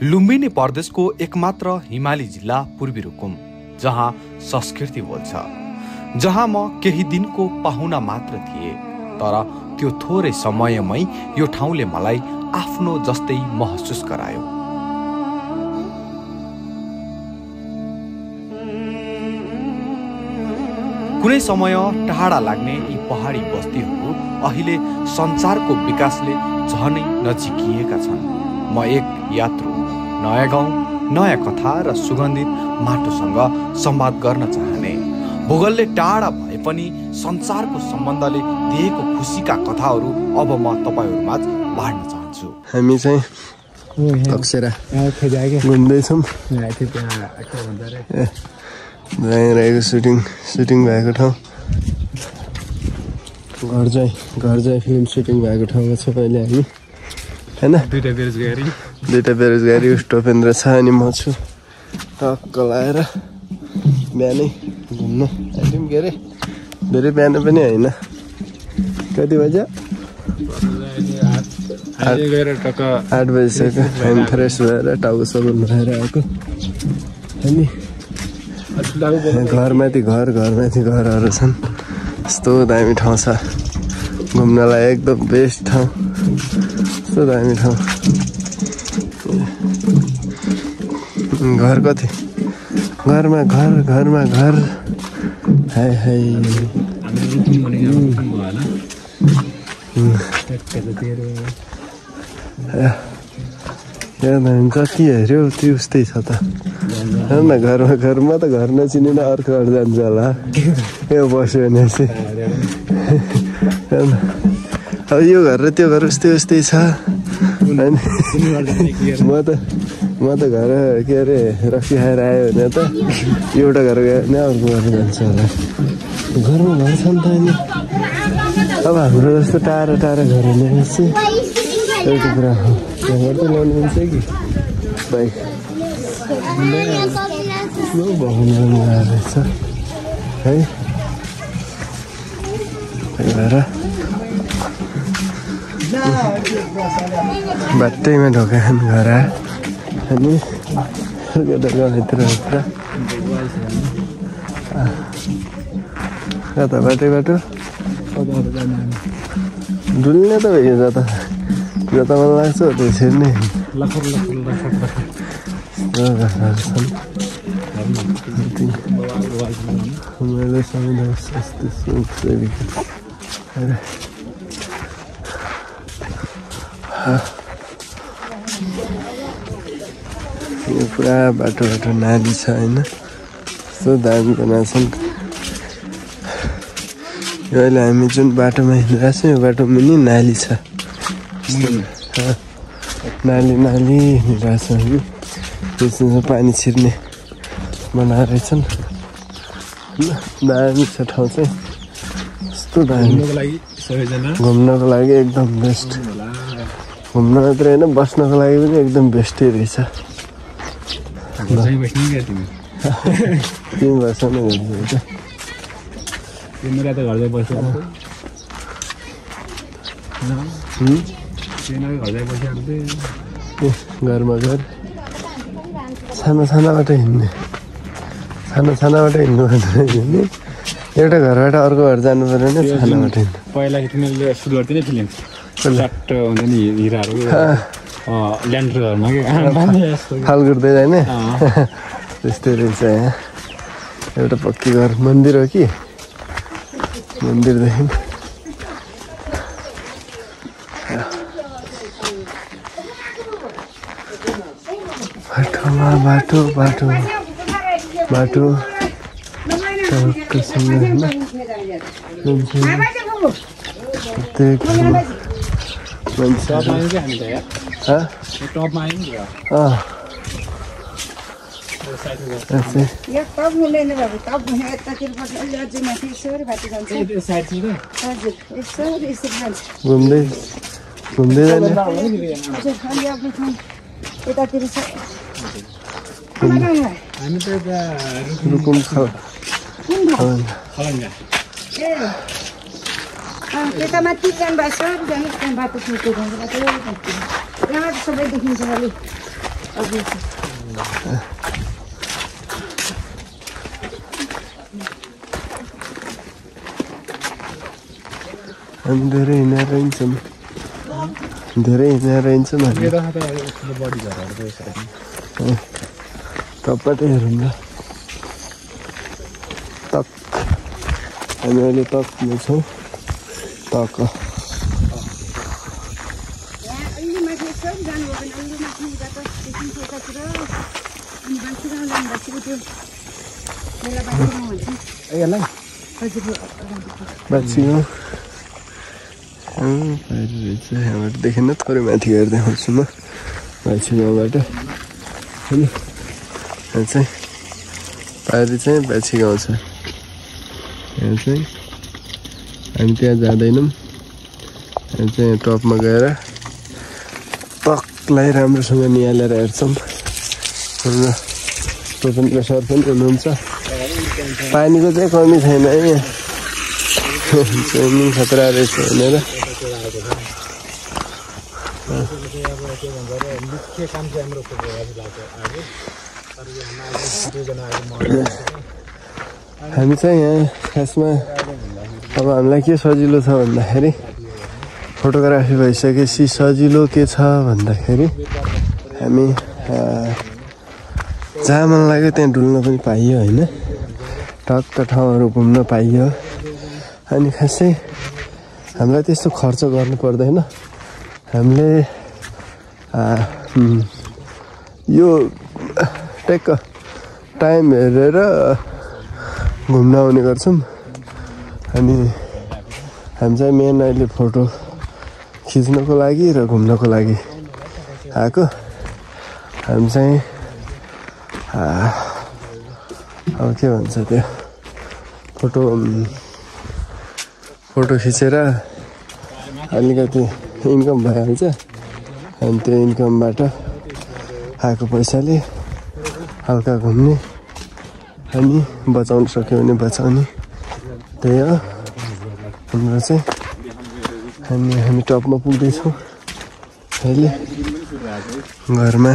लुम्बिनी प्रदेशको एकमात्र हिमाली जिल्ला पूर्वी रुकुम, जहाँ संस्कृति बोल्छ, जहाँ म केही दिनको पाहुना मात्र थिए, तर त्यो थोरै समयमै यो ठाउँले मलाई आफ्नो जस्तै महसुस गरायो। कुनै समय टाढा लाग्ने यी पहाडी बस्तीहरू अहिले संसारको विकासले झनै नजिकिएका छन्। म एक यात्रु, नयाँ गाउँ, नयाँ कथा र सुगन्धित माटोसँग संवाद गर्न चाहने, भूगोलले टाढा भए पनि संसारको सम्बन्धले दिएको खुसीका कथाहरू अब म तपाईहरुमाझ बाँड्न चाहन्छु। हामी चाहिँ अक्सरा घुम्दैछौँ। रहेको सुटिङ भएको ठाउँ, घर चाहिँ फिल्म सुटिङ भएको ठाउँमा छ अहिले हामी, हैन? दुईटा बेरोजगारी टोपेन्द्र छ अनि म छु। टक्क लाएर बिहानै घुम्न आइदिउँ। के अरे धेरै बिहान पनि होइन, कति बज्यो? 8 बजिसक्यो। हामी फ्रेस भएर टाउको सबै नुहाएर आएको। अनि घरमाथि घरहरू छन्। यस्तो दामी ठाउँ छ घुम्नलाई, एकदम बेस्ट ठाउँ, यस्तो दामी ठाउँ। घर कति? घरमा घर। हाय कति हेऱ्यो त्यो उस्तै छ त। हेर्न घरमा त घर नचिनेर अर्को घर जान्छ होला, यो बस्यो भने चाहिँ। अब यो घर र त्यो घर उस्तै छ। अनि म त घर के अरे रक्सी खाएर आयो भने त एउटा घर गयो भने अर्को घर जान्छ होला। घरमा घर छ नि त। अनि अब हाम्रो जस्तो टाढा घर हुने चाहिँ एउटा कुरा हो। घर त ल्याउनु मिल्छ कि बाइक भगाउनु रहेछ है। त्यही भएर बाटैमा ढोका खानु घर आयो। अनि गाउँतिर कता बाटो डुल्ने त भयो जता मलाई लाग्छ त्यसरी नै। यो पुरा बाटो नाली छ होइन, यस्तो दामी बनाएछन्। यो अहिले हामी जुन बाटोमा हिँडिरहेको छौँ यो बाटोमा नि नाली छ, नाली हिँडिरहेको छ हामी। त्यसमा पानी छिर्ने बनाएर रहेछन्। दामी छ ठाउँ चाहिँ, यस्तो दामी घुम्नको लागि एकदम बेस्ट। घुम्न मात्र होइन, बस्नको लागि पनि एकदम बेस्टै रहेछ। तिमी बस्छ न घरमा घर सानाबाट हिँड्ने हिँड्ने। एउटा घरबाट अर्को घर जानु पर्यो भने सानाबाट हिँड्नु। पहिला तिमीले सुरु गर्थ्यौ नि फिल्म च्याट हुन्छ नि हिराहरू ल्यान्डर घरमा के फाल गर्दै जाने त्यस्तै रहेछ। यहाँ एउटा पक्की घर मन्दिर हो कि, मन्दिरदेखि बाटो टक्कसँग होइन। घुम्दै जाने रुकुम त्यता माथि जानुभएको छ, बाटो छुट्यो सबै देखिन्छ। हामी धेरै हिँडेर हिँड्छौँ हामी टपबाटै हेरौँ ल तक हामी अहिले तकमा छौँ तक बाँचियो रहेछ यहाँबाट देखेन थोरै माथि गएर देखाउँछु म बाँची गाउँबाट होइन यहाँ चाहिँ पारी चाहिँ बाँची गाउँ छ यहाँ चाहिँ हामी त्यहाँ जाँदैनौँ हामी चाहिँ टपमा गएर तकलाई राम्रोसँग निहालेर हेर्छौँ हाम्रो स्वतन्त्र सर पनि हुनुहुन्छ पानीको चाहिँ कमी छैन है यहाँ स्विमिङ खतरा रहेछ भनेर हामी चाहिँ यहाँ खासमा अब हामीलाई के सजिलो छ भन्दाखेरि फोटोग्राफी भइसकेपछि सजिलो के छ भन्दाखेरि हामी जहाँ मन लाग्यो त्यहाँ डुल्न पनि पाइयो होइन टक्क ठाउँहरू घुम्न पाइयो अनि खासै हामीलाई त्यस्तो खर्च गर्नु पर्दैन हामीले यो टक्क टाइम हेरेर घुम्न आउने गर्छौँ अनि हामी चाहिँ मेन अहिले फोटो खिच्नको लागि र घुम्नको लागि आएको हामी चाहिँ अब के भन्छ त्यो फोटो खिचेर अलिकति इन्कम भइहाल्छ अनि त्यो इन्कमबाट आएको पैसाले हल्का घुम्ने अनि बचाउन सक्यो भने बचाउने त्यही हो हाम्रो चाहिँ हामी टपमा पुग्दैछौँ अहिले घरमा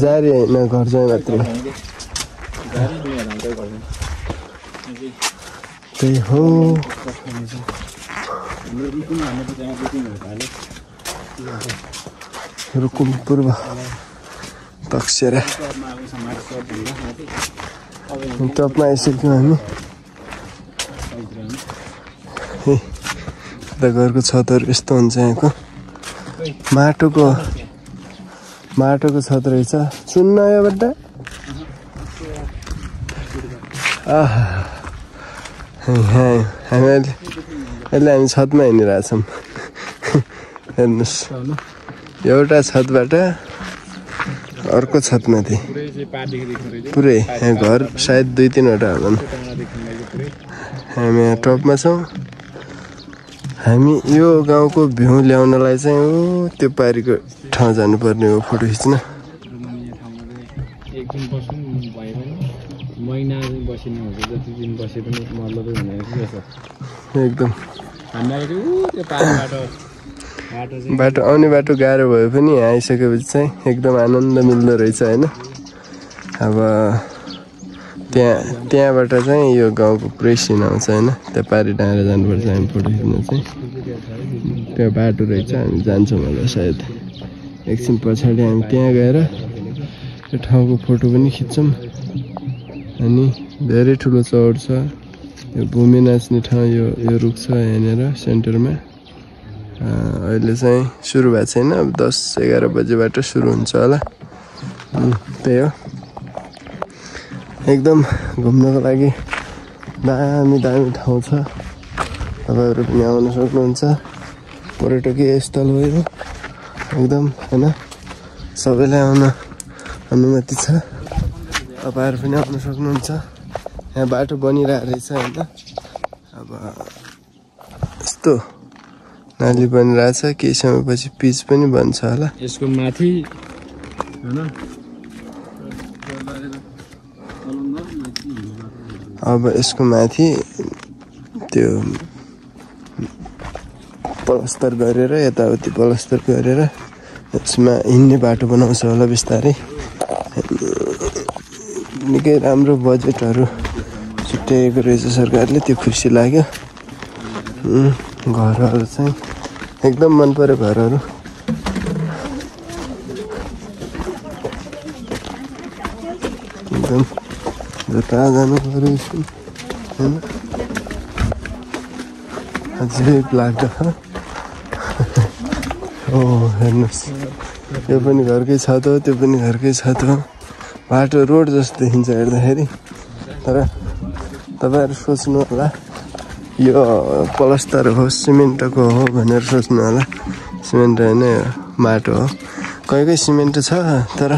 जारी होइन घर जाँ मात्रै त्यही हो रुकुम पूर्व तकसेरा टपमा आइसक्यौँ हामी घरको छतहरू यस्तो हुन्छ यहाँको माटोको छत रहेछ सुन्न योबाट हामी अहिले छतमा हिँडिरहेछौँ हेर्नुहोस् एउटा छतबाट अर्को छतमाथि पुरै यहाँ घर सायद 2-3वटा होला हामी यहाँ टपमा छौँ हामी यो गाउँको भ्यू ल्याउनलाई चाहिँ हो त्यो पारीको ठाउँ जानुपर्ने हो फोटो खिच्न एकदम बाटो आउने बाटो गाह्रो भए पनि यहाँ आइसकेपछि चाहिँ एकदम आनन्द मिल्दो रहेछ होइन अब त्यहाँबाट चाहिँ यो गाउँको पुरै सिन आउँछ होइन त्यहाँ पारी डाँडा जानुपर्छ हामी फोटो खिच्न चाहिँ त्यहाँ बाटो रहेछ हामी जान्छौँ होला सायद एकछिन पछाडि हामी त्यहाँ गएर त्यो ठाउँको फोटो पनि खिच्छौँ अनि धेरै ठुलो चौर छ यो भूमि नाच्ने ठाउँ यो रुख छ यहाँनिर सेन्टरमा अहिले चाहिँ सुरु भएको छैन अब 10-11 बजेबाट सुरु हुन्छ होला त्यही हो एकदम घुम्नको लागि दामी ठाउँ छ तपाईँहरू पनि आउन सक्नुहुन्छ पर्यटकीय स्थल हो यो एकदम होइन सबैलाई आउन अनुमति छ तपाईँहरू पनि आउन सक्नुहुन्छ यहाँ बाटो बनिरहेको रहेछ होइन अब यस्तो नाली बनिरहेछ केही समयपछि पिच पनि बन्छ होला यसको माथि हैन अब यसको माथि त्यो प्लास्टर गरेर यताउति प्लास्टर गरेर यसमा हिँड्ने बाटो बनाउँछ होला बिस्तारै। निकै राम्रो बजेटहरू छुट्याएको रहेछ सरकारले, त्यो खुसी लाग्यो। घरहरू चाहिँ एकदम मन पर्यो घरहरू। एकदम जता जानु पर्यो होइन, अझै लाग्छ। ओ हेर्नुहोस्, यो पनि घरकै छत हो, त्यो पनि घरकै छत हो। बाटो रोड जस्तो देखिन्छ हेर्दाखेरि, तर तपाईँहरू सोच्नु होला यो प्लस्टर हो, सिमेन्टको हो भनेर सोच्नु होला। सिमेन्ट होइन, यो माटो हो। कोही कोही सिमेन्ट छ, तर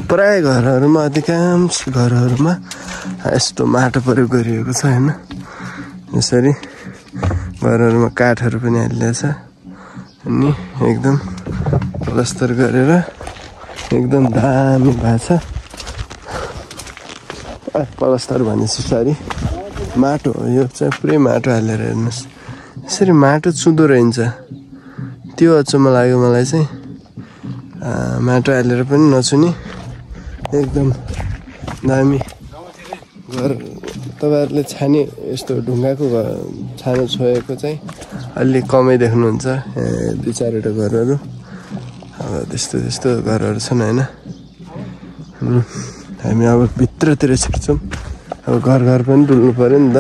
प्राय घरहरूमा, अधिकांश घरहरूमा यस्तो माटो प्रयोग गरिएको छ होइन। यसरी घरहरूमा काठहरू पनि हालिएको छ अनि एकदम प्लस्तर गरेर एकदम दामी भएको छ। प्लस्तर भनेपछि सरी माटो हो, यो चाहिँ पुरै माटो हालेर हेर्नुहोस्। यसरी माटो छुँदो रहन्छ, त्यो अचम्म लाग्यो मलाई चाहिँ। माटो हालेर पनि नछुने, एकदम दामी घर। तपाईँहरूले छाने यस्तो ढुङ्गाको घर छानो छोएको चाहिँ अलि कमै देख्नुहुन्छ, 2-4वटा घरहरू। अब त्यस्तो त्यस्तो घरहरू छन् होइन। हामी अब भित्रतिर छिर्छौँ। अब घर घर पनि डुल्नु पऱ्यो नि त।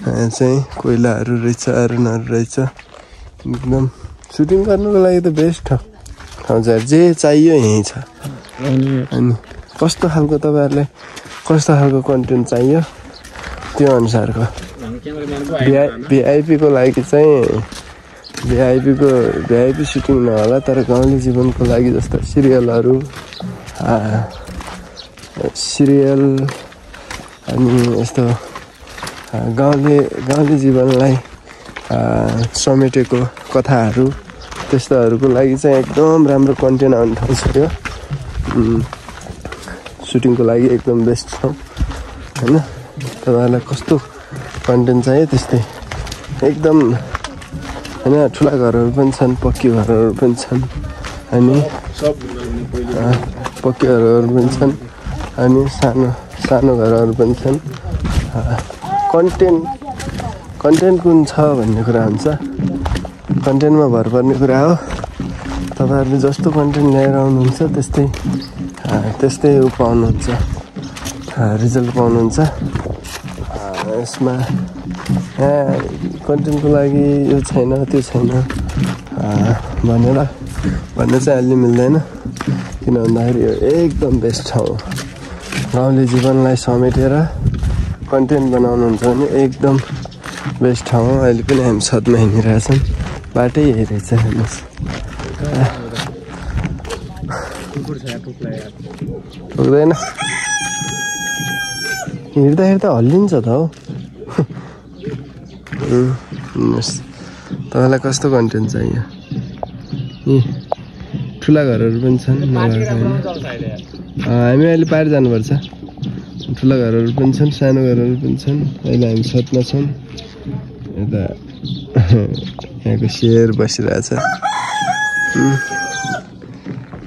यहाँ चाहिँ कोइलाहरू रहेछ, आइरनहरू रहेछ। एकदम सुटिङ गर्नुको लागि त बेस्ट ठाउँ छ, जे चाहियो यहीँ छ। अनि कस्तो खालको तपाईँहरूलाई कस्तो खालको कन्टेन्ट चाहियो त्यो अनुसारको। भिआइपीको लागि चाहिँ भिआइपी सुटिङ नहोला, तर गाउँले जीवनको लागि जस्तो सिरियलहरू, अनि यस्तो गाउँले जीवनलाई समेटेको कथाहरू, त्यस्तोहरूको लागि चाहिँ एकदम राम्रो कन्टेन्ट आउने ठाउँ छ यो। सुटिङको लागि एकदम बेस्ट ठाउँ होइन। तपाईँहरूलाई कस्तो कन्टेन्ट चाहियो त्यस्तै एकदम होइन। ठुला घरहरू पनि छन्, पक्की घरहरू पनि छन्, अनि पक्की घरहरू पनि छन्, अनि सानो घरहरू पनि छन्। कन्टेन्ट कुन छ भन्ने कुरा हुन्छ, कन्टेन्टमा भर पर्ने कुरा हो। तपाईँहरूले जस्तो कन्टेन्ट ल्याएर आउनुहुन्छ त्यस्तै पाउनुहुन्छ, रिजल्ट पाउनुहुन्छ। यसमा कन्टेन्टको लागि यो छैन त्यो छैन भन्ने चाहिँ अलि मिल्दैन। किन भन्दाखेरि यो एकदम बेस्ट ठाउँ हो। गाउँले जीवनलाई समेटेर कन्टेन्ट बनाउनुहुन्छ भने एकदम बेस्ट ठाउँ हो। अहिले पनि हामी छतमा हिँडिरहेछौँ, बाटै यही रहेछ हेर्नुहोस्। पुग्दैन, हिँड्दा हल्लिन्छ त हौ। तपाईँलाई कस्तो कन्टेन्ट चाहियो? ठुला घरहरू पनि छन्, हामी अहिले पार जानुपर्छ। ठुला घरहरू पनि छन्, सानो घरहरू पनि छन्। अहिले हामी छतमा छौँ। यता यहाँको शेर बसिरहेछ।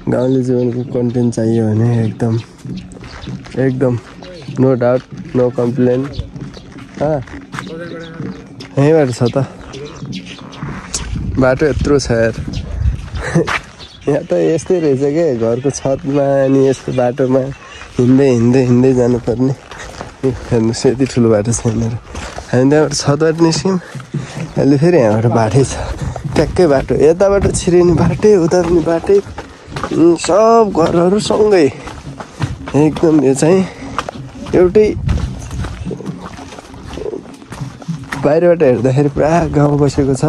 गाउँले जीवनको कन्टेन्ट चाहियो भने एकदम नो डाउट, नो कम्प्लेन। यहीँबाट छ त बाटो, यत्रो छ यार। यहाँ त यस्तै रहेछ क्या, घरको छतमा अनि यस्तो बाटोमा हिँड्दै जानुपर्ने। हेर्नुहोस् यति ठुलो बाटो छैन र। हामी त्यहाँबाट छतबाट निस्क्यौँ, अहिले फेरि यहाँबाट बाटै छ, ट्याक्कै बाटो। यताबाट छिरिने बाटै, उता पनि बाटै, सब घरहरू सँगै। एकदम यो चाहिँ एउटै, बाहिरबाट हेर्दाखेरि पुरा गाउँ बसेको छ,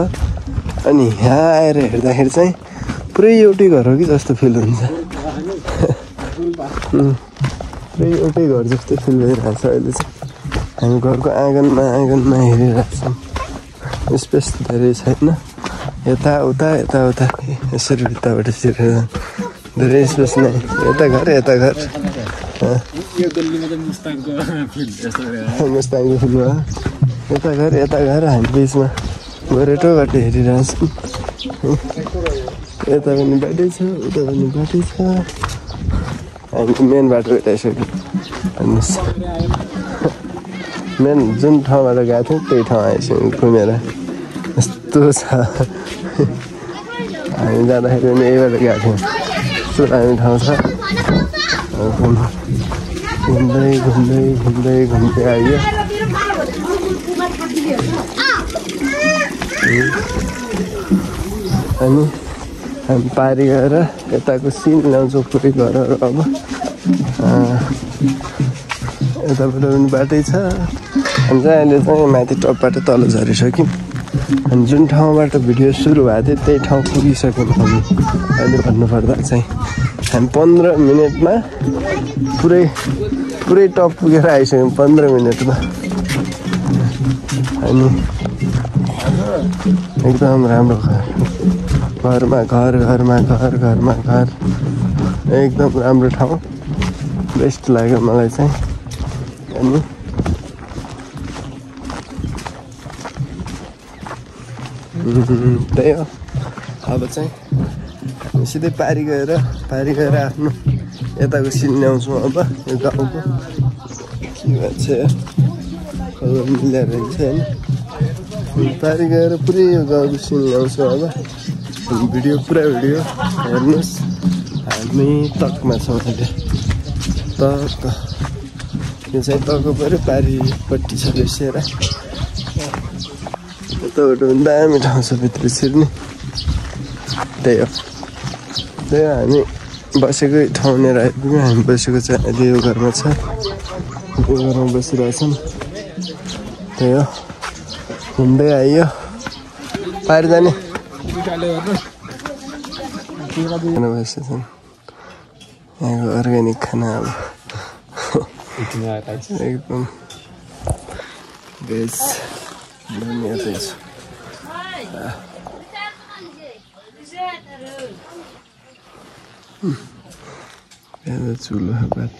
अनि यहाँ आएर हेर्दाखेरि चाहिँ पुरै एउटै घर हो कि जस्तो फिल हुन्छ। पुरै एउटै घर जस्तो फिल भइरहेछ अहिले चाहिँ। हामी घरको आँगनमा हेरिरहेछौँ। स्पेस धेरै छैन, यताउता यसरी भित्ताबाट छिरेर धेरै स्पेस नै। यता घर मुस्ताङको फिल भयो। यता घर हामी बिचमा गोरेटोबाट हेरिरहेछौँ। यता पनि बाटै छ उता पनि बाटै छ हामी मेन बाटो भेटाइसक्यो भन्नुहोस् मेन जुन ठाउँबाट गएको थियौँ त्यही ठाउँ आइसक्यौँ घुमेर यस्तो छ हामी जाँदाखेरि पनि यहीबाट गएको थियौँ यस्तो दामी ठाउँ छ घुम्दै घुम्दै घुम्दै घुम्दै आइयो अनि हामी पारी गएर यताको सिन ल्याउँछौँ पुरै घरहरू अब यताबाट पनि बाटै छ हामी चाहिँ अहिले चाहिँ माथि टपबाट तल झरिसक्यौँ अनि जुन ठाउँबाट भिडियो सुरु भएको थियो त्यही ठाउँ पुगिसक्यौँ हामी अहिले भन्नुपर्दा चाहिँ हामी 15 मिनटमा पुरै टप पुगेर आइसक्यौँ 15 मिनटमा अनि एकदम राम्रो घरमा घर एकदम राम्रो ठाउँ बेस्ट लाग्यो मलाई चाहिँ अनि त्यही हो अब चाहिँ हामी सिधै पारी गएर आफ्नो यताको सिन ल्याउँछौँ अब यो गाउँको के भन्छ कलर मिलेर रहेछ होइन पारी गएर पुरै यो गाउँको सिन ल्याउँछौँ अब पुरा भिडियो हेर्नुहोस् हामी तकमा छौँ अहिले तक यो चाहिँ तक पऱ्यो पारिपट्टि छ बेसेर यताबाट पनि दामी ठाउँ छ भित्र छिर्ने त्यही हो हामी बसेकै ठाउँ लिएर आइपुग्यौँ हामी बसेको चाहिँ अहिले यो घरमा छ यो घरमा बसिरहेछौँ त्यही हो घुम्दै आइयो पारि जाने बसेछन् यहाँको अर्ग्यानिक खाना अब एकदम भेज यतै छु चुलो भात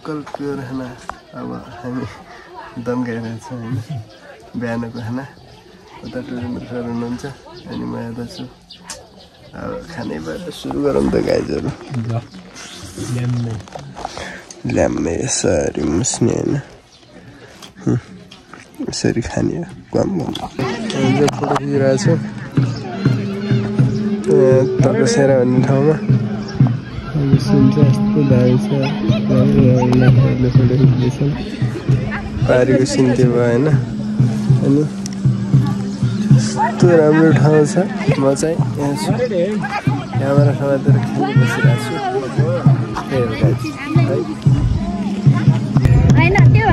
कल प्योर खाना अब हामी दम खाइरहेछौँ होइन बिहानको खाना उता टुरिस्ट सर हुनुहुन्छ अनि म यता छु अब खानैबाट सुरु गरौँ त गाइजहरू ल्याम्मे यसरी मुस्ने होइन यसरी खाने गम फोटो खिचिरहेको छु तकसेरा भन्ने ठाउँमा सुन्छ यस्तो दामी छ फोटो खिच्दैछन् पारीको सिन त्यो भयो होइन अनि यस्तो राम्रो ठाउँ छ म चाहिँ यहाँ छु क्यामेरा समातेर खेल्नु बसिरहेको छु होइन त्यो